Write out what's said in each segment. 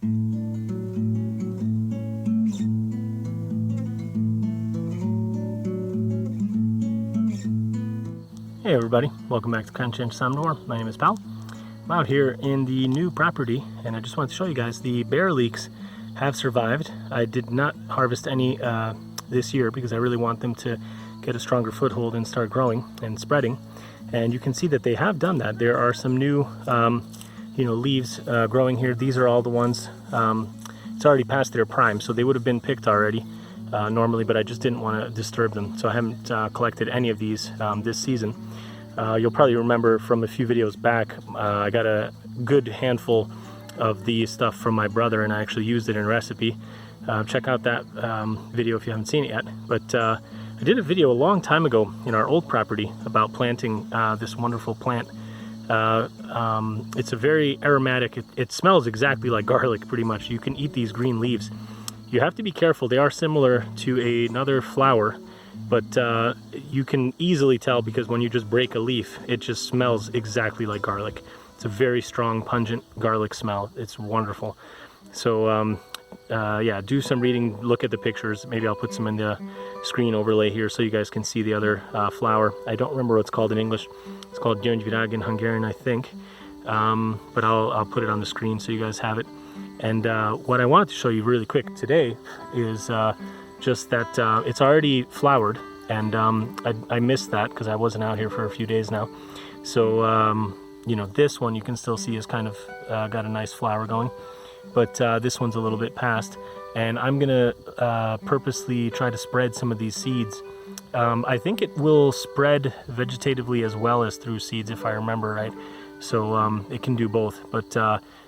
Hey everybody, welcome back to Conscientious Omnivore. My name is Pal. I'm out here in the new property and I just wanted to show you guys the Bear Leeks have survived. I did not harvest any this year because I really want them to get a stronger foothold and start growing and spreading. And you can see that they have done that. There are some new leaves growing here. These are all the ones, it's already past their prime, so they would have been picked already normally, but I just didn't want to disturb them. So I haven't collected any of these this season. You'll probably remember from a few videos back, I got a good handful of the stuff from my brother and I actually used it in a recipe. Check out that video if you haven't seen it yet. But I did a video a long time ago in our old property about planting this wonderful plant. It's a very aromatic, it smells exactly like garlic pretty much. You can eat these green leaves. You have to be careful, they are similar to another flower, but you can easily tell because when you just break a leaf, it just smells exactly like garlic. It's a very strong, pungent garlic smell. It's wonderful. So yeah, do some reading, look at the pictures. Maybe I'll put some in the screen overlay here so you guys can see the other flower. I don't remember what it's called in English. It's called Gyöngyvirág in Hungarian, I think. But I'll put it on the screen so you guys have it. And what I wanted to show you really quick today is just that it's already flowered, and I missed that because I wasn't out here for a few days now. So this one you can still see is kind of got a nice flower going, but this one's a little bit past, and I'm gonna purposely try to spread some of these seeds. I think it will spread vegetatively as well as through seeds if I remember right, so it can do both, but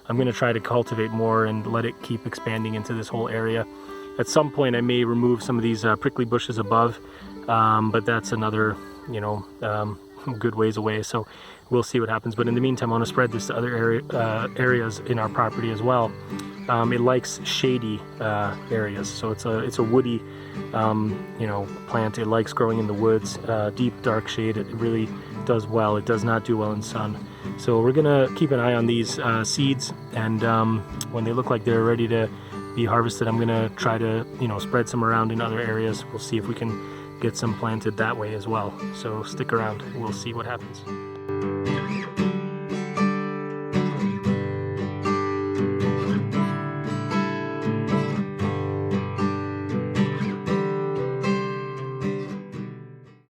I'm going to try to cultivate more and let it keep expanding into this whole area. At some point I may remove some of these prickly bushes above, but that's another, good ways away, so we'll see what happens. But in the meantime, I want to spread this to other areas in our property as well. It likes shady areas, so it's a woody, plant. It likes growing in the woods, deep dark shade. It really does well. It does not do well in sun. So we're gonna keep an eye on these seeds, and when they look like they're ready to be harvested, I'm gonna try to spread some around in other areas. We'll see if we can get some planted that way as well. So stick around, we'll see what happens.